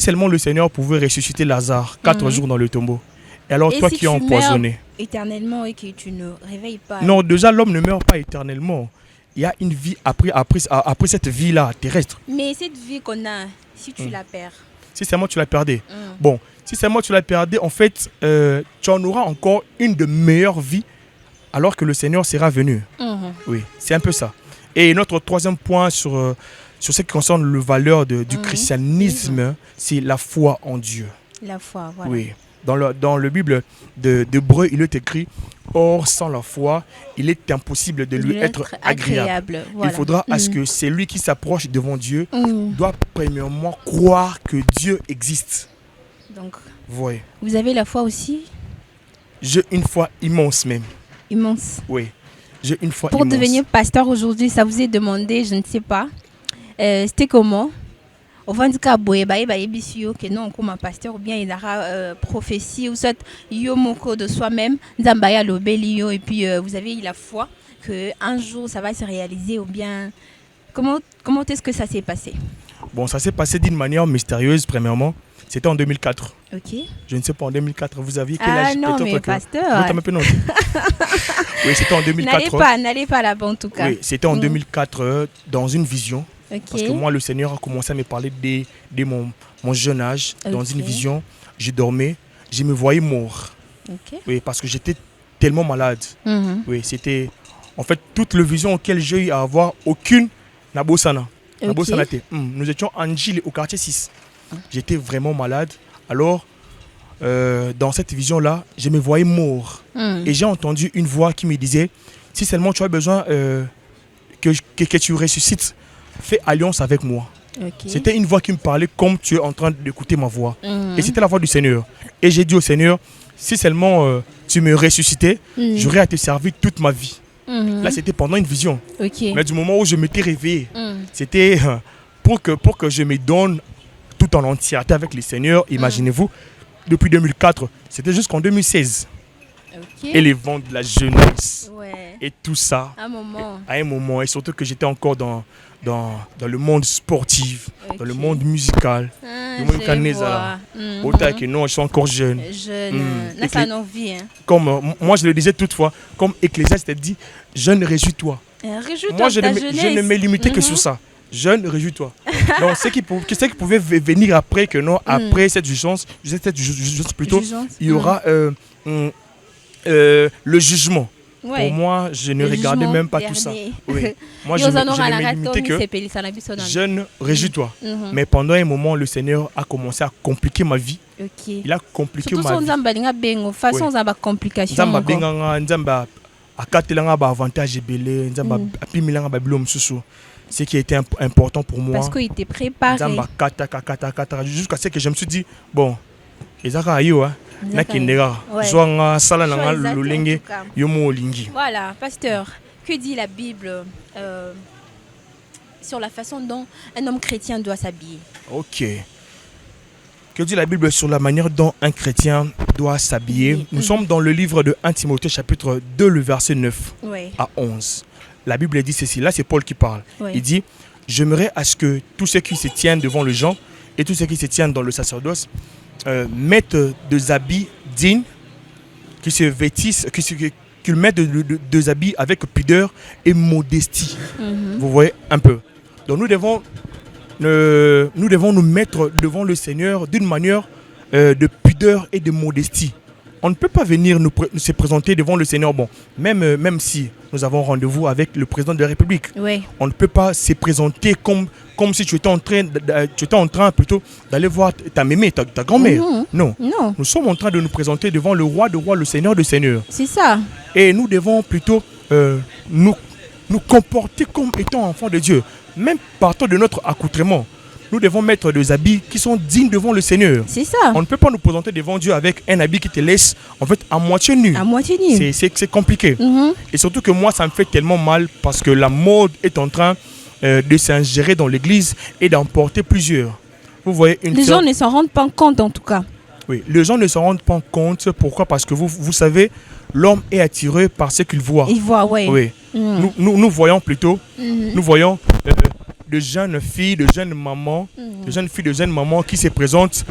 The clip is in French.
Seulement le Seigneur pouvait ressusciter Lazare 4 jours dans le tombeau. Et alors Et toi si qui es tu empoisonné. éternellement et que tu ne réveilles pas. Non, déjà l'homme ne meurt pas éternellement. Il y a une vie après cette vie-là terrestre. Mais cette vie qu'on a, si tu la perds. Si seulement tu l'as perdue. Bon, si seulement tu l'as perdue, en fait, tu en auras encore une de meilleures vies alors que le Seigneur sera venu. Oui, c'est un peu ça. Et notre troisième point sur ce qui concerne le valeur du christianisme, c'est la foi en Dieu. La foi, voilà. Oui. Dans le Bible d'Hébreu, il est écrit « Or, sans la foi, il est impossible de lui être agréable. » Voilà. Il faudra à ce que celui qui s'approche devant Dieu doit premièrement croire que Dieu existe. Donc, Oui. vous avez la foi aussi? J'ai une foi immense même. Immense. Oui. J'ai une foi Pour immense. devenir pasteur aujourd'hui, ça vous est demandé, je ne sais pas. C'était comment? Au fond, que non, comme un pasteur, ou bien il aura prophétie, ou soit yomoko de soi-même, Zambaya l'obélio, et puis vous avez la foi qu'un jour ça va se réaliser, ou bien. Comment est-ce que ça s'est passé? Bon, ça s'est passé d'une manière mystérieuse, premièrement. C'était en 2004. Ok. Je ne sais pas, en 2004, vous aviez quel âge? Ah non, mais pasteur. Oui, c'était en 2004. N'allez pas là-bas en tout cas. Oui, c'était en 2004, dans une vision. Okay. Parce que moi, le Seigneur a commencé à me parler dès mon jeune âge. Dans une vision, je dormais, je me voyais mort. Okay. Oui, parce que j'étais tellement malade. Oui, c'était... En fait, toute la vision auquel j'ai eu à avoir, aucune Nabosana. Okay. Nous étions en Gilles, au quartier 6. J'étais vraiment malade. Alors, dans cette vision-là, je me voyais mort. Et j'ai entendu une voix qui me disait, si seulement tu as besoin que tu ressuscites, fais alliance avec moi. Okay. C'était une voix qui me parlait comme tu es en train d'écouter ma voix. Et c'était la voix du Seigneur. Et j'ai dit au Seigneur, si seulement tu me ressuscitais, j'aurais à te servir toute ma vie. Là, c'était pendant une vision. Okay. Mais du moment où je m'étais réveillé, c'était pour que je me donne tout en entièreté avec le Seigneur. Imaginez-vous, depuis 2004, c'était jusqu'en 2016. Okay. Et les vents de la jeunesse. Ouais. Et tout ça. À un moment. Et surtout que j'étais encore dans le monde sportif, okay. Dans le monde musical. Autant que non, je suis encore jeune. Comme moi, je le disais toutefois, comme Ecclésiaste dit, jeune, réjouis-toi. Moi, je ne me limitais que sur ça. Jeune, réjouis-toi. Donc, ce qui pouvait venir après, que non, après cette jugence plutôt, il y aura le jugement. Ouais. Pour moi, je ne regardais même pas tout ça. Oui. Moi, je ne me limitais que jeune, réjouis-toi. Mais pendant un moment, le Seigneur a commencé à compliquer ma vie. Okay. Il a compliqué ma vie. Façon de complication. Ce qui était important pour moi. Parce qu'il était préparé. Jusqu'à ce que je me suis dit, bon, voilà, pasteur, que dit la Bible sur la façon dont un homme chrétien doit s'habiller? Ok. Que dit la Bible sur la manière dont un chrétien doit s'habiller? Nous sommes dans le livre de 1 Timothée chapitre 2, le verset 9 à 11. La Bible dit ceci, là c'est Paul qui parle. Il dit, j'aimerais à ce que tous ceux qui se tiennent devant les gens et tous ceux qui se tiennent dans le sacerdoce mettent des habits dignes, qui se vêtissent, qu'ils mettent des habits avec pudeur et modestie. Vous voyez un peu. Donc nous devons nous mettre devant le Seigneur d'une manière de pudeur et de modestie. On ne peut pas venir se présenter devant le Seigneur, bon, même si nous avons rendez-vous avec le président de la République. Oui. On ne peut pas se présenter comme si tu étais en train plutôt d'aller voir ta mémé, ta grand-mère. Non. Nous sommes en train de nous présenter devant le roi de rois, le Seigneur de seigneurs. C'est ça. Et nous devons plutôt nous comporter comme étant enfants de Dieu, même partant de notre accoutrement. Nous devons mettre des habits qui sont dignes devant le Seigneur. C'est ça. On ne peut pas nous présenter devant Dieu avec un habit qui te laisse en fait à moitié nu. À moitié nu. C'est compliqué. Et surtout que moi, ça me fait tellement mal parce que la mode est en train de s'ingérer dans l'église et d'emporter plusieurs. Vous voyez les gens ne s'en rendent pas compte en tout cas. Oui, les gens ne s'en rendent pas compte. Pourquoi? Parce que vous savez, l'homme est attiré par ce qu'il voit. Il voit, oui. Nous voyons plutôt, nous voyons de jeunes filles, de jeunes mamans, de jeunes filles, de jeunes mamans qui se présentent